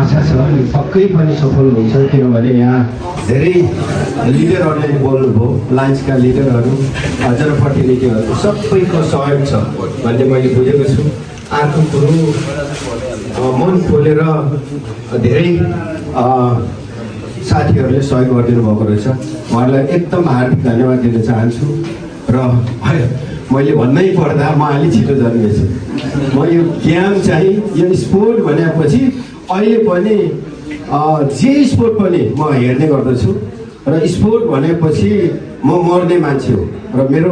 आशा छ पक्कै पनि सफल हुन्छ, किनभने यहाँ धेरै लिडरहरूले बोल्नुभयो, लायन्सका लिडरहरू, जनप्रतिनिधिहरू सबैको सहयोग छ भन्ने मैले बुझेको छु। अर्को कुरो मन खोलेर धेरै साथीहरूले सहयोग गरिदिनु भएको रहेछ, उहाँहरूलाई एकदम हार्दिक धन्यवाद दिन चाहन्छु। र मैले भन्नै पर्दा म अलि छिटो जन्मेछु। म यो गेम चाहिँ यो स्पोर्ट भनेपछि अहिले पनि जे स्पोर्ट पनि म हेर्ने गर्दछु र स्पोर्ट भनेपछि म मर्ने मान्छे हो र मेरो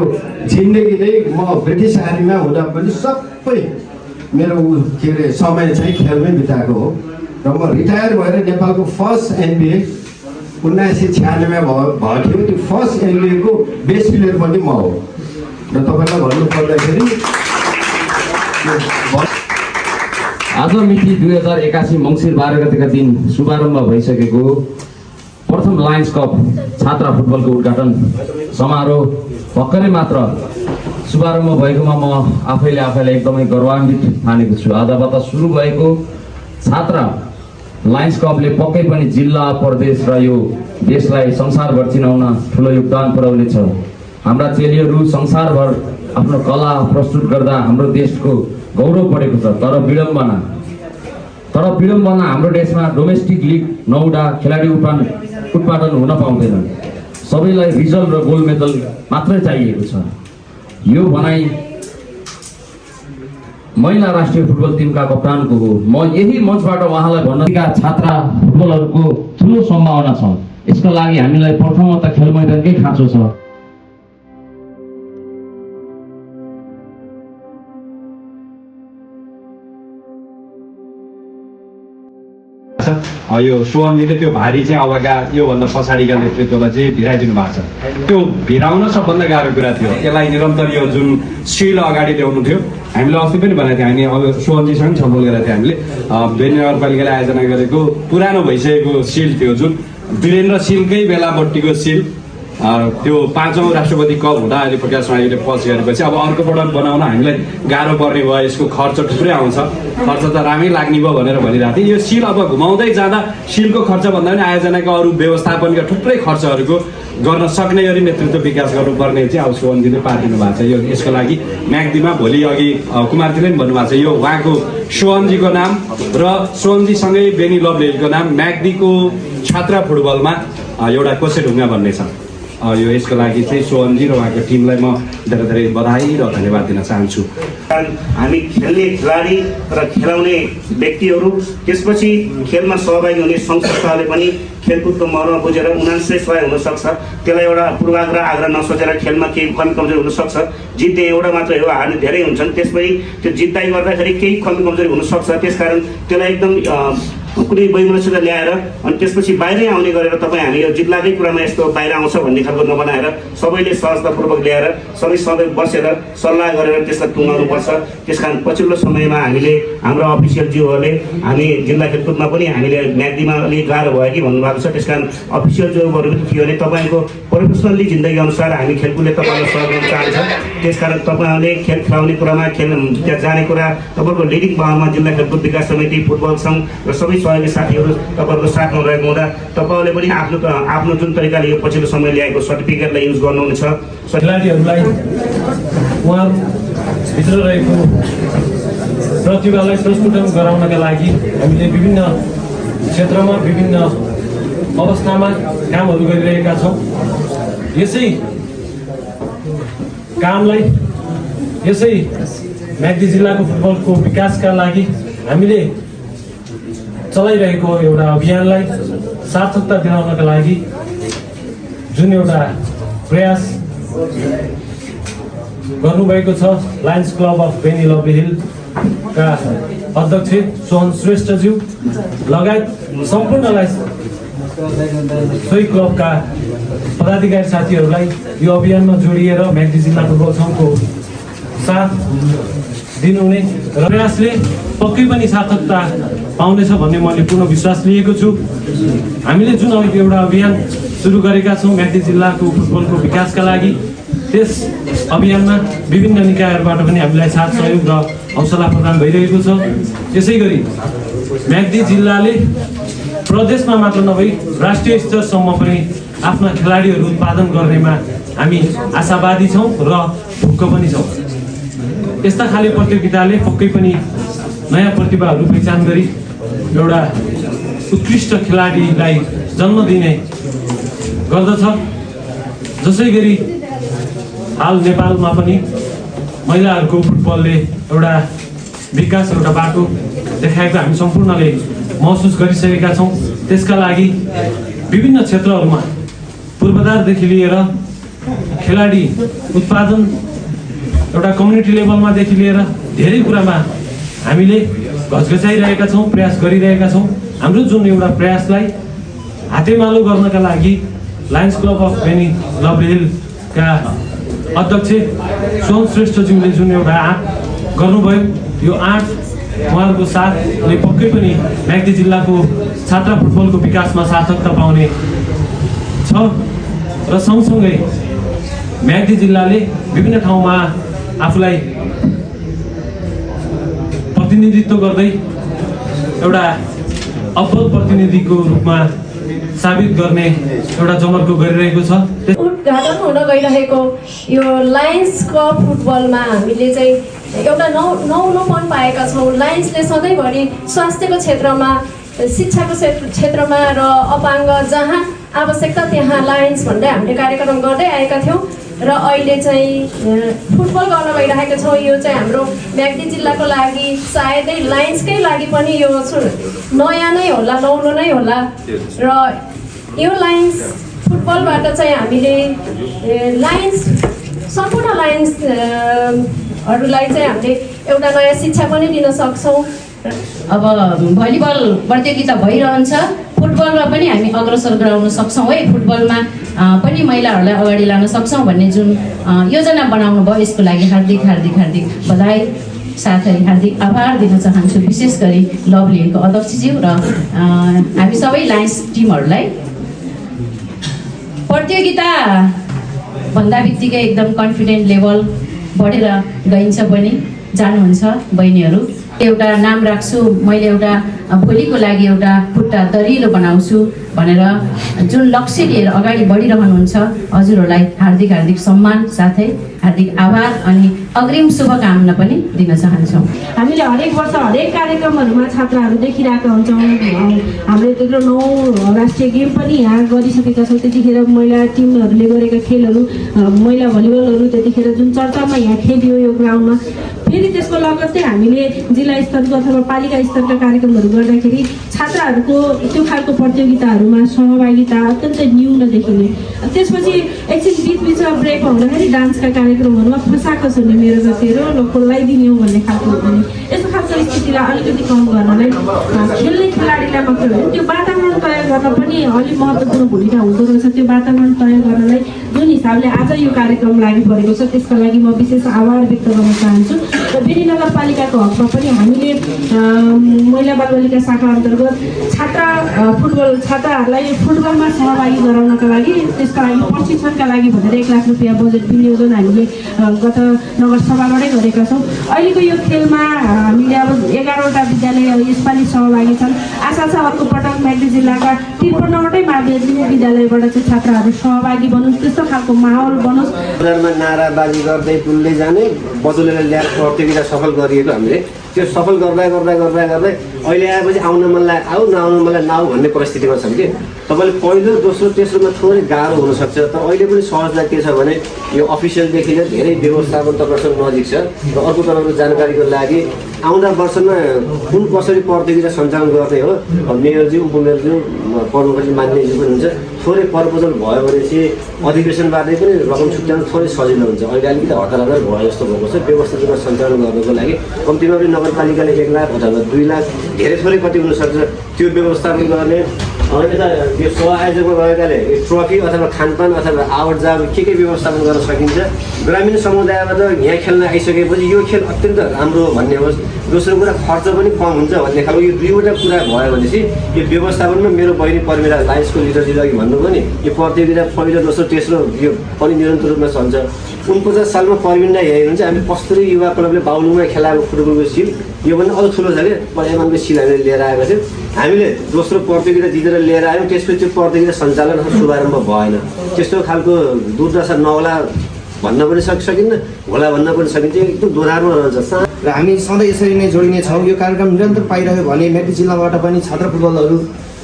जिन्दगी नै म ब्रिटिस आर्मीमा हुँदा पनि सबै मेरो के अरे समय चाहिँ खेलमै बिताएको हो र म रिटायर भएर नेपालको फर्स्ट एनबिए 1996 भएको थियो, त्यो फर्स्ट एनबिएको बेस्ट प्लेयर पनि म हो र तपाईँलाई भन्नु पर्दाखेरि आज मिति 2081 मङ्सिर 12 गतेका दिन शुभारम्भ भइसकेको प्रथम लायन्स कप छात्रा फुटबलको उद्घाटन समारोह भर्खरै मात्र शुभारम्भ भएकोमा म आफैले एकदमै गौरवान्वित ठानेको छु। आजबाट सुरु भएको छात्रा लायन्स कपले पक्कै पनि जिल्ला, प्रदेश र यो देशलाई संसारभर चिनाउन ठुलो योगदान पुर्याउनेछ। हाम्रा चेलीहरू संसारभर आफ्नो कला प्रस्तुत गर्दा हाम्रो देशको गौरव बढेको छ। तर विडम्बना हाम्रो देशमा डोमेस्टिक लिग नहुँदा खेलाडी उत्पादन हुन पाउँदैन। सबैलाई रिजल्ट र गोल्ड मेडल मात्रै चाहिएको छ। यो भनाइ महिला राष्ट्रिय फुटबल टिमका कप्तानको हो। म यही मञ्चबाट उहाँलाई भन्न छात्रा फुटबलहरूको ठुलो सम्भावना छ। यसका लागि हामीलाई प्रथमतः खेल मैदानकै खाँचो छ। यो सुवनजीले त्यो भारी चाहिँ अबका योभन्दा पछाडिका नेतृत्वलाई चाहिँ भिराइदिनु भएको छ। त्यो भिराउन सबभन्दा गाह्रो कुरा थियो। यसलाई निरन्तर यो जुन सिल अगाडि ल्याउनु थियो, हामीले अस्ति पनि भनेको थियौँ, हामी अब सुवनजीसँग छलफल गरेको थियौँ। हामीले बेनी नगरपालिकाले आयोजना गरेको पुरानो भइसकेको सिल थियो, जुन वीरेन्द्र सिलकै बेलापट्टिको सिल, त्यो 5औं राष्ट्रपति कप हुँदा अहिले प्रकाश माइतीले पस गरेपछि अब अर्को पटक बनाउन हामीलाई गाह्रो पर्ने भयो। यसको खर्च थुप्रै आउँछ, खर्च त राम्रै लाग्ने भयो भनेर भनिरहेको थिएँ। यो सिल अब घुमाउँदै जाँदा सिलको खर्च भन्दा पनि आयोजनाका अरू व्यवस्थापनका थुप्रै खर्चहरूको गर्न सक्ने गरी नेतृत्व विकास गर्नुपर्ने चाहिँ अब सुवनजीले पारिदिनु भएको छ। यो यसको लागि म्याग्दीमा भोलि अघि कुमारजीले पनि भन्नुभएको छ, यो उहाँको सुवनजीको नाम र सुवनजीसँगै बेनी लभलेको नाम म्याग्दीको छात्रा फुटबलमा एउटा कोसेढुङ्गा भन्ने छ। यो यसको लागि चाहिँ सुवनजी र उहाँको टिमलाई म धेरै धेरै बधाई र धन्यवाद दिन चाहन्छु। हामी खेल्ने खेलाडी र खेलाउने व्यक्तिहरू, त्यसपछि खेलमा सहभागी हुने संस्थाहरूले पनि खेलकुदको मर्म बुझेर 99 हुनसक्छ। त्यसलाई एउटा पूर्वाग्रह आग्रह नसोचेर खेलमा केही कमी कमजोरी हुनसक्छ। जित्ने एउटा मात्र हो, हार्ने धेरै हुन्छन्। त्यसपछि त्यो जित्दै गर्दाखेरि केही कमी कमजोरी हुनसक्छ। त्यसकारण त्यसलाई एकदम कुनै वैमनस्यता ल्याएर अनि त्यसपछि बाहिरै आउने गरेर तपाईँ हामी यो जिल्लाकै कुरामा यस्तो बाहिर आउँछ भन्ने खालको नबनाएर सबैले सहजतापूर्वक ल्याएर सबै बसेर सल्लाह गरेर त्यसलाई टुङ्गाउनुपर्छ। त्यसकारण पछिल्लो समयमा हामीले हाम्रो अफिसियल जियोहरूले हामी जिल्ला खेलकुदमा पनि हामीले म्याग्दीमा अलिक गाह्रो भयो कि भन्नुभएको छ। त्यसकारण अफिसियल जियोहरू पनि थियो भने तपाईँको प्रोफेसनली जिन्दगी अनुसार हामी खेलकुदले तपाईँलाई सहयोग गर्न चाहन्छ। त्यसकारण तपाईँहरूले खेल खेलाउने कुरामा त्यहाँ जाने कुरा तपाईँको लिडिङ पावरमा जिल्ला खेलकुद विकास समिति, फुटबल सङ्घ र सबै सहयोगी साथीहरू तपाईँहरूको साथमा रहेको हुँदा तपाईँहरूले पनि आफ्नो जुन तरिकाले यो पछिल्लो समय ल्याएको सर्टिफिकेटलाई युज गर्नुहुनेछ। खेलाडीहरूलाई उहाँभित्र रहेको प्रतिभालाई प्रस्फुटन गराउनका लागि हामीले विभिन्न क्षेत्रमा विभिन्न अवस्थामा कामहरू गरिरहेका छौँ। यसै कामलाई यसै म्याग्दी जिल्लाको फुटबलको विकासका लागि हामीले चलाइरहेको एउटा अभियानलाई सार्थकता दिलाउनका लागि जुन एउटा प्रयास गर्नुभएको छ, Lions Club of Beni Lovely हिलका अध्यक्ष सोहन श्रेष्ठज्यू लगायत सम्पूर्णलाई सोही क्लबका पदाधिकारी साथीहरूलाई यो अभियानमा जोडिएर म्याग्दी जिल्ला फुटबल सङ्घको साथ दिनुहुने प्रयासले पक्कै पनि सार्थकता पाउनेछ भन्ने मैले पूर्ण विश्वास लिएको छु। हामीले जुन एउटा अभियान सुरु गरेका छौँ म्याग्दी जिल्लाको फुटबलको विकासका लागि, त्यस अभियानमा विभिन्न निकायहरूबाट पनि हामीलाई साथ सहयोग र हौसला प्रदान भइरहेको छ। त्यसै गरी म्याग्दी जिल्लाले प्रदेशमा मात्र नभई राष्ट्रिय स्तरसम्म पनि आफ्ना खेलाडीहरू उत्पादन गर्नेमा हामी आशावादी छौँ र ढुक्क पनि छौँ। यस्ता खाले प्रतियोगिताले पक्कै पनि नयाँ प्रतिभाहरू पहिचान गरी एउटा उत्कृष्ट खेलाडीलाई जन्म दिने गर्दछ। जसै गरी हाल नेपालमा पनि महिलाहरूको फुटबलले एउटा विकास एउटा बाटो देखाएको हामी सम्पूर्णले महसुस गरिसकेका छौँ। त्यसका लागि विभिन्न क्षेत्रहरूमा पूर्वाधारदेखि लिएर खेलाडी उत्पादन एउटा कम्युनिटी लेभलमादेखि लिएर धेरै कुरामा हामीले घचघचाइरहेका छौँ, प्रयास गरिरहेका छौँ। हाम्रो जुन एउटा प्रयासलाई हातेमालो गर्नका लागि Lions Club of Beni Lovely हिलका अध्यक्ष सोहन श्रेष्ठज्यूले जुन एउटा आँट गर्नुभयो, यो आँट उहाँहरूको साथले पक्कै पनि म्याग्दी जिल्लाको छात्रा फुटबलको विकासमा सार्थकता पाउने छ र सँगसँगै म्याग्दी जिल्लाले विभिन्न ठाउँमा आफूलाई प्रतिनिधित्व गर्दै एउटा अब्बल प्रतिनिधिको रूपमा साबित गर्ने एउटा जमर्को गरिरहेको छ। उद्घाटन हुन गइरहेको यो लायन्स क्लब फुटबलमा हामीले चाहिँ एउटा नौलोपन पाएका छौँ। लायन्सले सधैँभरि स्वास्थ्यको क्षेत्रमा, शिक्षाको क्षेत्रमा र अपाङ्ग जहाँ आवश्यकता त्यहाँ लायन्स भन्दै हामीले कार्यक्रम गर्दै आएका थियौँ र अहिले चाहिँ फुटबल गर्न गइरहेका छौँ। यो चाहिँ हाम्रो म्याग्दी जिल्लाको लागि सायदै लायन्सकै लागि पनि यो नयाँ नै होला, नौलो नै होला र यो लायन्स फुटबलबाट चाहिँ हामीले लायन्स सम्पूर्ण लायन्सहरूलाई चाहिँ हामीले एउटा नयाँ शिक्षा पनि दिन सक्छौँ। अब भलिबल प्रतियोगिता भइरहन्छ, फुटबलमा पनि हामी अग्रसर गराउन सक्छौँ है, फुटबलमा पनि महिलाहरूलाई अगाडि लान सक्छौँ भन्ने जुन योजना बनाउनु भयो यसको लागि हार्दिक हार्दिक हार्दिक बधाई साथै हार्दिक आभार दिन चाहन्छु, विशेष गरी लभली हिलको अध्यक्षज्यू र हामी सबै लायन्स टिमहरूलाई। प्रतियोगिता भन्दा बित्तिकै एकदम कन्फिडेन्ट लेभल बढेर गइन्छ पनि, जानुहुन्छ बहिनीहरू। एउटा नाम राख्छु मैले, एउटा भोलिको लागि एउटा खुट्टा दरिलो बनाउँछु भनेर जुन लक्ष्य लिएर अगाडि बढिरहनुहुन्छ हजुरहरूलाई हार्दिक हार्दिक सम्मान साथै हार्दिक आभार अनि अग्रिम शुभकामना पनि दिन चाहन्छौँ। हामीले हरेक वर्ष हरेक कार्यक्रमहरूमा छात्राहरू देखिरहेका हुन्छौँ। हामीले त्यत्रो 9 राष्ट्रिय गेम पनि यहाँ गरिसकेका छौँ। त्यतिखेर महिला टिमहरूले गरेका खेलहरू, महिला भलिबलहरू त्यतिखेर जुन चर्चामा यहाँ खेलियो यो ग्राउन्डमा, फेरि त्यसको लगत्तै हामीले जिल्ला स्तरको अथवा पालिका स्तरका कार्यक्रमहरू गर्दाखेरि छात्राहरूको त्यो खालको प्रतियोगिताहरूमा सहभागिता अत्यन्तै न्यून देखिने। त्यसपछि एकछिन बिचमा ब्रेक हुँदाखेरि डान्सका कार्यक्रमहरूमा फसाएको छ नि मेरो गतिहरू लगाइदिने हो भन्ने खालको हुने। यस्तो खालको स्थितिलाई अलिकति कम गर्नलाई खेल्ने खेलाडीलाई मात्र होइन, त्यो वातावरण तयार गर्न पनि अलिक महत्त्वपूर्ण भूमिका हुँदो रहेछ। त्यो वातावरण तयार गर्नलाई जुन हिसाबले आज यो कार्यक्रम लागि परेको छ त्यसका लागि म विशेष आभार व्यक्त गर्न चाहन्छु। र बेनी नगरपालिकाको हकमा पनि हामीले महिला बालबालिका शाखा अन्तर्गत छात्राहरूलाई फुटबलमा सहभागी गराउनका लागि, त्यसका लागि प्रशिक्षणका लागि भनेर 1 लाख रुपियाँ बजेट विनियोजन हामीले गत नगरसभाबाटै गरेका छौँ। अहिलेको यो खेलमा हामीले अब 11वटा विद्यालय यसपालि सहभागी छन्। आशा छ अर्को पटक म्याग्दी जिल्लाका 53वटै माध्यमिक विद्यालयबाट चाहिँ छात्राहरू सहभागी बनोस्, त्यस्तो खालको माहौल बनोस्। बजारमा नाराबाजी गर्दै डुल्दै जाने बदलेर ल्याएर प्रतियोगिता सफल गरिएको हामीले त्यो सफल गर्दा गर्दा गर्दा गर्दै अहिले आएपछि आउन मन लाग्यो आऊ, नआउन मलाई नआऊ भन्ने परिस्थितिमा छन् कि तपाईँले पहिलो दोस्रो तेस्रोमा थोरै गाह्रो हुनसक्छ। तर अहिले पनि सहजता के छ भने यो अफिसियलदेखि नै धेरै व्यवस्थापन तपाईँसँग नजिक छ र अर्को तपाईँको जानकारीको लागि आउँदा वर्षमा कुन कसरी प्रतियोगिता सञ्चालन गर्ने हो मेयरज्यू उपमेयरज्यू प्रमुखज्यू मान्यज्यू पनि हुन्छ। थोरै प्रपोजल भयो भने चाहिँ अधिवेशनबाटै पनि रकम छुट्याउनु थोरै सजिलो हुन्छ। अहिले अलिकति हतार भयो जस्तो भएको छ। व्यवस्थित सञ्चालन गर्नको लागि कम्तीमा पनि नगरपालिकाले 1 लाख अथवा 2 लाख धेरै थोरै कति हुनसक्छ त्यो व्यवस्थापन गर्ने। यता यो सहआयोजकमा रहेकाले ट्रफी अथवा खानपान अथवा आवत जावत के व्यवस्थापन गर्न सकिन्छ। ग्रामीण समुदायबाट यहाँ खेल्न आइसकेपछि यो खेल अत्यन्त राम्रो भन्ने होस्। दोस्रो कुरा खर्च पनि कम हुन्छ भन्ने खालको यो 2वटा कुरा भयो भनेपछि यो व्यवस्थापनमा मेरो बहिनी पर्मिला लायन्सको लिडरले अघि भन्नुभयो नि यो प्रतियोगिता पहिलो दोस्रो तेस्रो यो पनि निरन्तर रूपमा चल्छ। 49 सालमा प्रवीण दाइ हेर्नुहुन्छ हामी कस्तुरी युवा क्लबले बाहुलुङमा खेलाएको फुटबलको सिल यो पनि अझ ठुलो छ क्या पढाइमानको सिल हामीले लिएर आएको थियौँ हामीले दोस्रो प्रतियोगिता जितेर लिएर आयौँ त्यसपछि त्यो प्रतियोगिता सञ्चालन शुभारम्भ भएन त्यस्तो खालको दुर्दशा नहोला भन्न पनि सकिन्न होला भन्न पनि सकिन्छ एकदम दोधारमा रहन्छ र हामी सधैँ यसरी नै जोडिने छौँ यो कार्यक्रम निरन्तर पाइरह्यो भने मेची जिल्लाबाट पनि छात्र फुटबलहरू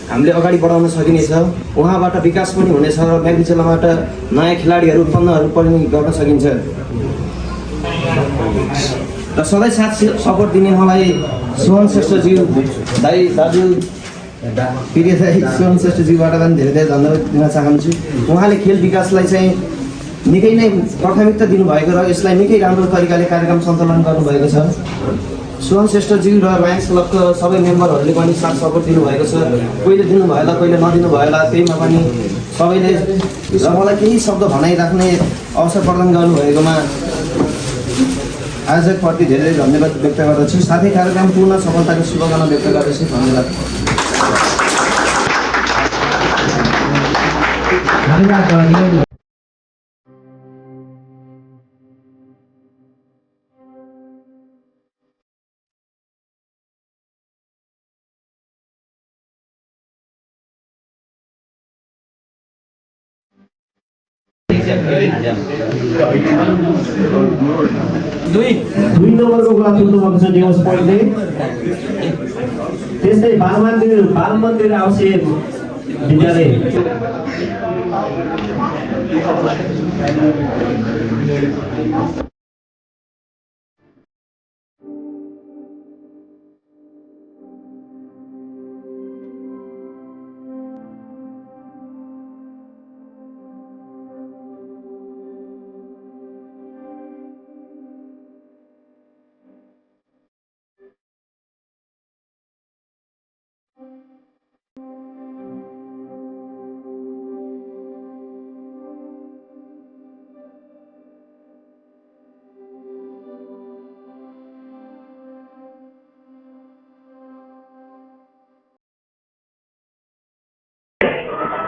हामीले अगाडि बढाउन सकिनेछ उहाँबाट विकास पनि हुनेछ र मेची जिल्लाबाट नयाँ खेलाडीहरू उत्पन्नहरू पनि गर्न सकिन्छ र सधैँ साथ सपोर्ट दिने मलाई सुमन श्रेष्ठज्यू दाजु प्रिय दाइ सुमन श्रेष्ठज्यूबाट पनि धेरै धेरै धन्यवाद दिन चाहन्छु उहाँले खेल विकासलाई चाहिँ निकै नै प्राथमिकता दिनुभएको र यसलाई निकै राम्रो तरिकाले कार्यक्रम सञ्चालन गर्नुभएको छ सुमन श्रेष्ठज्यू र लायन्स क्लबको सबै मेम्बरहरूले पनि साथ सपोर्ट दिनुभएको छ कहिले दिनुभयो होला कहिले नदिनु भयो होला त्यहीमा पनि सबैले र मलाई केही शब्द भनाइराख्ने अवसर प्रदान गर्नुभएकोमा आयोजकप्रति धेरै धन्यवाद व्यक्त गर्दछु साथै कार्यक्रम पूर्ण सफलताको शुभकामना व्यक्त गर्दछु धन्यवाद दुई नम्बरको कुरा तुल्नुभएको छ देवस पोइन्टले त्यस्तै बाल मन्दिर आवश्यक विद्यालय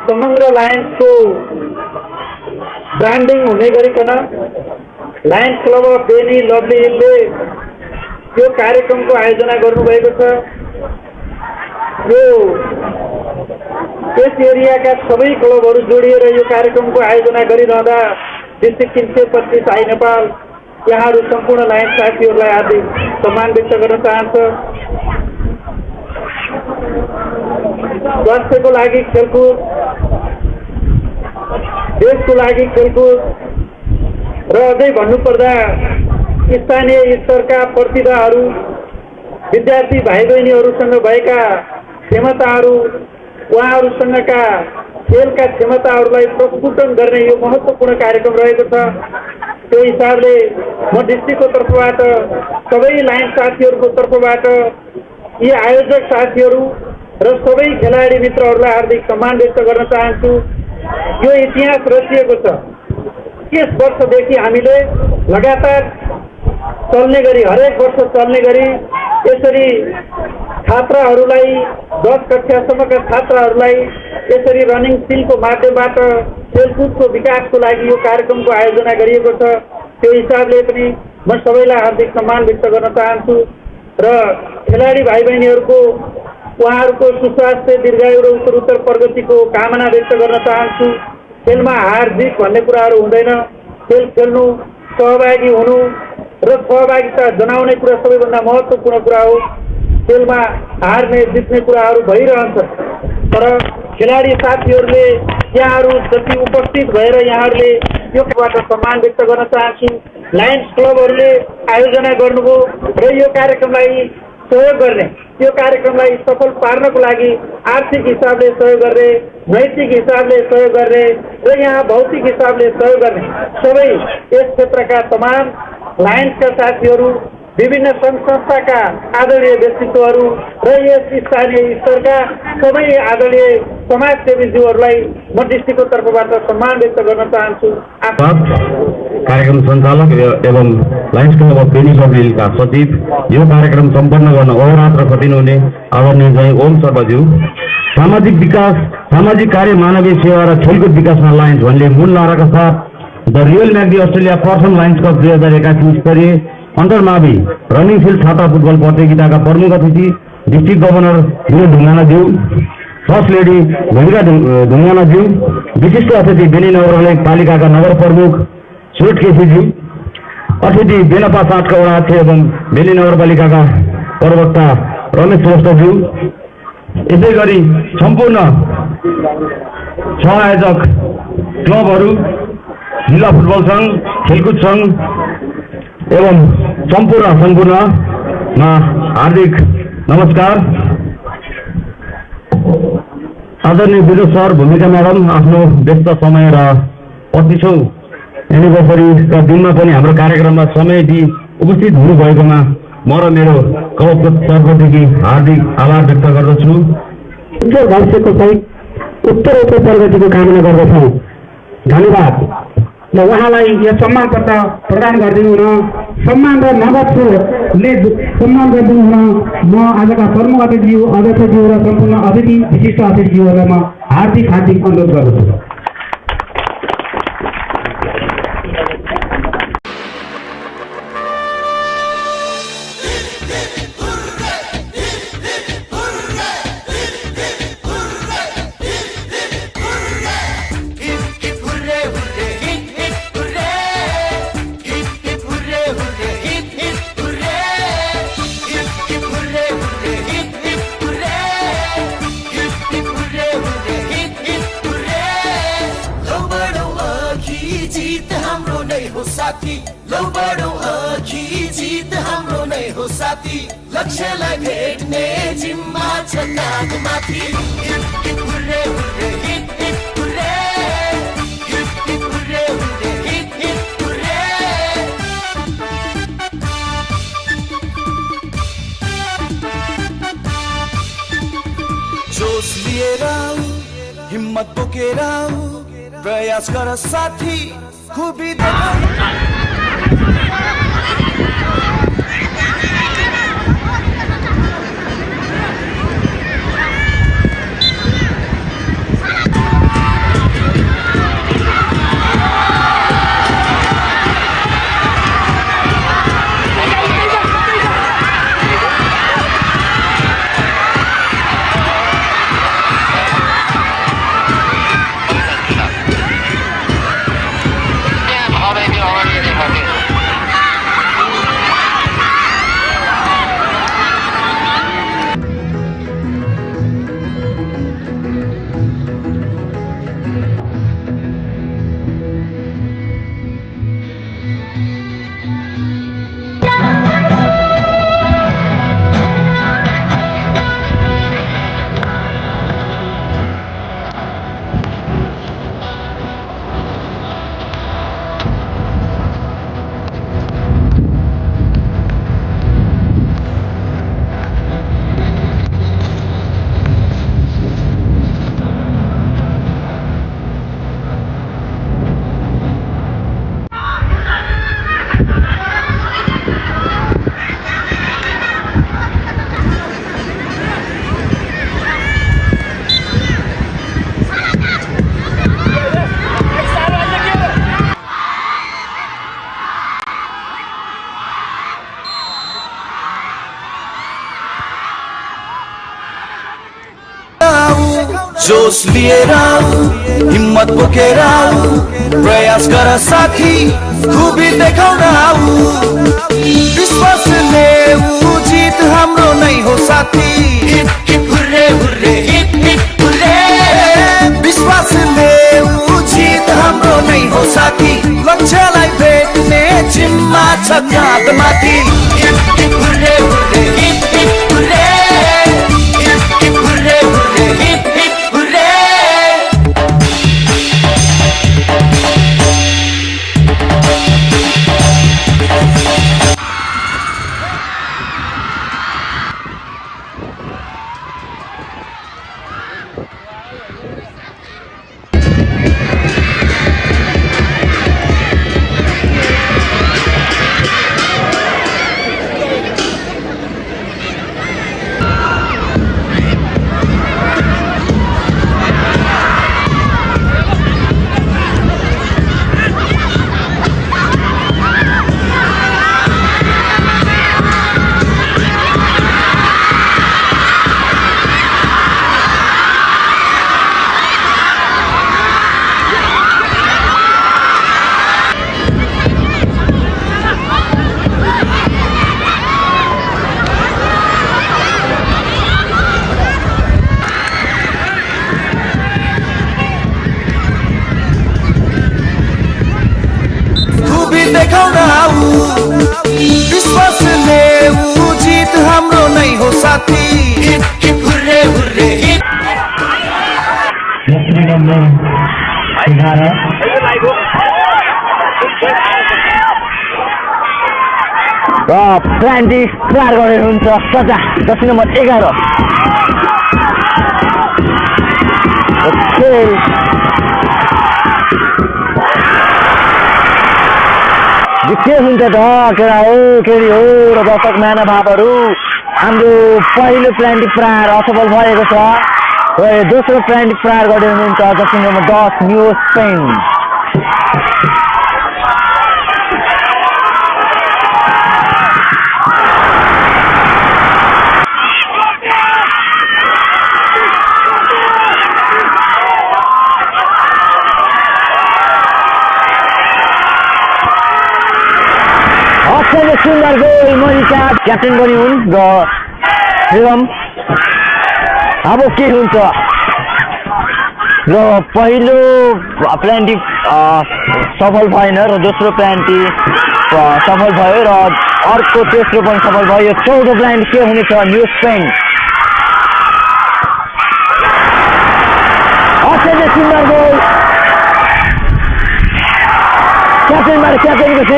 समग्र लायन्सको ब्रान्डिङ हुने गरिकन Lions Club of Beni Lovely हिलले यो कार्यक्रमको आयोजना गर्नुभएको छ यो त्यस एरियाका सबै क्लबहरू जोडिएर यो कार्यक्रमको आयोजना गरिरहँदा डिस्ट्रिक्ट किन्सेपट्टि साई नेपाल यहाँहरू सम्पूर्ण लायन्स साथीहरूलाई हार्दिक सम्मान व्यक्त गर्न चाहन्छ स्वास्थ्यको लागि खेलकुद देशको लागि खेलकुद र अझै भन्नुपर्दा स्थानीय स्तरका प्रतिभाहरू विद्यार्थी भाइ बहिनीहरूसँग भएका क्षमताहरू उहाँहरूसँगका खेलका क्षमताहरूलाई प्रस्फुटन गर्ने यो महत्त्वपूर्ण कार्यक्रम रहेको छ त्यो हिसाबले म डिस्ट्रिक्टको तर्फबाट सबै लायन्स साथीहरूको तर्फबाट यी आयोजक साथीहरू र सबै खेलाडी मित्रहरूलाई हार्दिक सम्मान व्यक्त गर्न चाहन्छु यो इतिहास रचिएको छ यस वर्षदेखि हामीले लगातार चल्ने गरी हरेक वर्ष चल्ने गरी यसरी छात्राहरूलाई 10 कक्षासम्मका छात्राहरूलाई यसरी रनिङ सिलको माध्यमबाट खेलकुदको विकासको लागि यो कार्यक्रमको आयोजना गरिएको छ त्यो हिसाबले पनि म सबैलाई हार्दिक सम्मान व्यक्त गर्न चाहन्छु र खेलाडी भाइ बहिनीहरूको उहाँहरूको सुस्वास्थ्य दीर्घायु र उत्तरोत्तर प्रगतिको कामना व्यक्त गर्न चाहन्छु खेलमा हार जित भन्ने कुराहरू हुँदैन खेल खेल्नु सहभागी हुनु र सहभागिता जनाउने कुरा सबैभन्दा महत्त्वपूर्ण कुरा हो खेलमा हार्ने जित्ने कुराहरू भइरहन्छ तर खेलाडी साथीहरूले यहाँहरू जति उपस्थित भएर यहाँहरूले यो कुराबाट सम्मान व्यक्त गर्न चाहन्छु लायन्स क्लबहरूले आयोजना गर्नुभयो र यो कार्यक्रमलाई सहयोग गर्ने यो कार्यक्रमलाई सफल पार्नको लागि आर्थिक हिसाबले सहयोग गर्ने नैतिक हिसाबले सहयोग गर्ने र यहाँ भौतिक हिसाबले सहयोग गर्ने सबै यस क्षेत्रका तमाम लायन्सका साथीहरू विभिन्न सङ्घ संस्थाका आदरणीय व्यक्तित्वहरू र यस स्थानीय स्तरका सबै आदरणीय समाजसेवीज्यूहरूलाई म डिस्ट्रिक्टको तर्फबाट सम्मान व्यक्त गर्न चाहन्छु कार्यक्रम सञ्चालक एवं Lions Club of Beni Lovely हिलका सचिव यो कार्यक्रम सम्पन्न गर्न अहोरात्र खटिनुहुने आदरणीय चाहिँ ओम शर्माज्यू सामाजिक विकास सामाजिक कार्य मानवीय सेवा र खेलकुद विकासमा लायन्स भन्ने मूल नाराका साथ द रियल म्याग्दी अस्ट्रेलिया प्रथम लायन्स कप 2081 स्तरीय अन्डर मावि रनिङ फिल्ड छाता फुटबल प्रतियोगिताका प्रमुख अतिथि डिस्ट्रिक्ट गभर्नर विनोद ढुङ्गानाज्यू, फर्स्ट लेडी भूमिका ढुङ्गानाज्यू, विशिष्ट अतिथि बेनी नगरपालिकाका नगर प्रमुख सुरट केसीज्यू, अतिथि बेनपा साटका वडा अध्यक्ष एवं बेनी नगरपालिकाका प्रवक्ता रमेश श्रेष्ठज्यू, यसै गरी सम्पूर्ण सहआयोजक क्लबहरू, जिल्ला फुटबल सङ्घ, खेलकुद सङ्घ एवं सम्पूर्णमा हार्दिक नमस्कार। आदरणीय विनोद सर, भूमिका म्याडम आफ्नो व्यस्त समय र 25औं एनिभर्सरीका दिनमा पनि हाम्रो कार्यक्रममा समय दिई उपस्थित हुनुभएकोमा म र मेरो क्लबको तर्फदेखि हार्दिक आभार व्यक्त गर्दछु। उज्जवल भविष्यको सहित उत्तरोत्तर प्रगतिको कामना गर्दछौँ। धन्यवाद। ल उहाँलाई यो सम्मान पत्र प्रदान गरिदिनु हुन, सम्मान र नगदले सम्मान गरिदिनु हुन म आजका प्रमुख अतिथिज्यू, अध्यक्षज्यू र सम्पूर्ण अतिथि विशिष्ट अतिथिज्यूहरूलाई म हार्दिक अनुरोध गर्दछु। लक्ष्यलाई भेट्ने जिम्मा छ काँधमाथि। Hurray hurray hit hit hurray, hit hit hurray hurray hit hit hurray. जोश लिएर हिम्मत बोकेर प्रयास गर साथी, खुबी जोश लिएर हिम्मत बोकेर प्रयास गर साथी, खुबी देखाउन आऊ। विश्वासले जित हाम्रो नै हो साथी। Hit hit hurray hurray hit hit hurray, विश्वासले जित हाम्रो नै हो साथी। लक्ष्यलाई भेट्ने जिम्मा छ काँधमाथि। Hit hit hurray hurray hit hit hurray, hit hit hurray hurray hit hit hurray. साथी hip hip hurray hurray hip प्लान्टी तयार गरेर हुन्छ सजा 10 नम्बर 11 के हुन्छ त केरा हो केरी हो र दर्शक महानुभावहरू हाम्रो पहिलो प्लान्टी प्रहार असफल भएको छ र दोस्रो प्लान्टी प्रहार गरेर हुनुहुन्छ जर्सी नम्बर 10 न्यू स्पेन सुन्दर गोल मनिका क्याप्टेन पनि हुन् र अब के हुन्छ र पहिलो प्लान्टी सफल भएन र दोस्रो प्लान्टी सफल भयो र अर्को तेस्रो पनि सफल भयो 14 प्लान्टी के हुनेछ न्यू स्पेन अत्यन्तै सुन्दर गोल क्याप्टेनको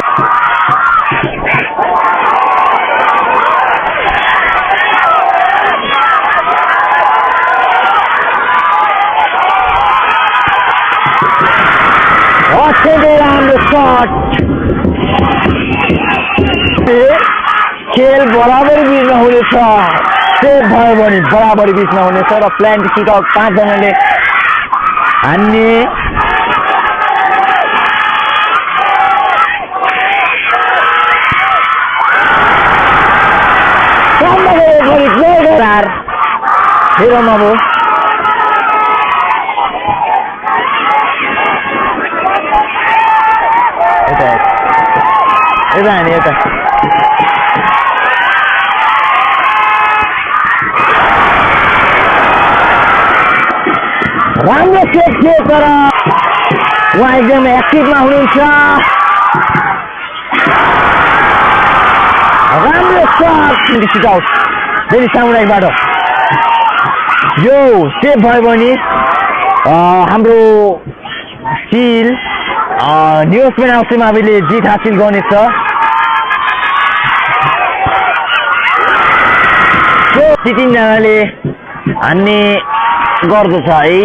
अत्यन्तै राम्रो सट खेल बराबरी बिचमा हुनेछ सेभ भयो भने बराबरी बिचमा हुनेछ र प्लान्टी सुटआउट 5 जनाले हान्ने हेरौँ अब यता राम्रो सेट थियो तर उहाँ एकदम एक्टिभमा हुनुहुन्छ राम्रो सट आउट फेरि सामुदायिकबाट यो सेभ भयो भने हाम्रो स्टिल न्यू स्पेन आउसीमाविले जित हासिल गर्नेछ ती 3 जनाले हान्ने गर्दछ है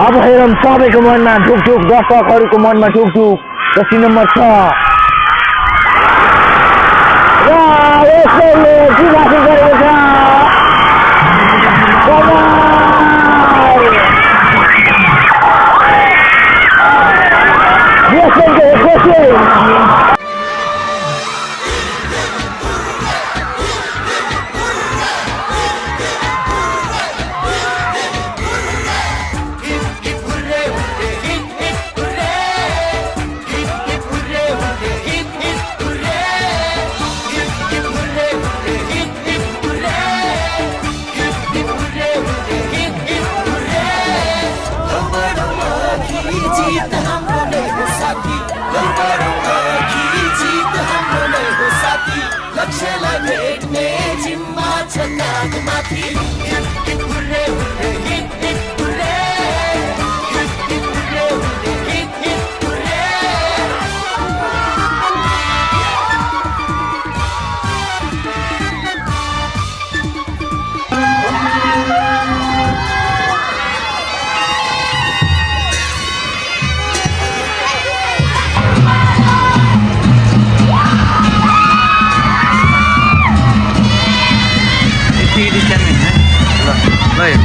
अब हेरौँ सबैको मनमा ढुकढुक दर्शकहरूको मनमा ढुकढुक जर्सी नम्बर 6 र यसले जित हासिल गरेको छ Right.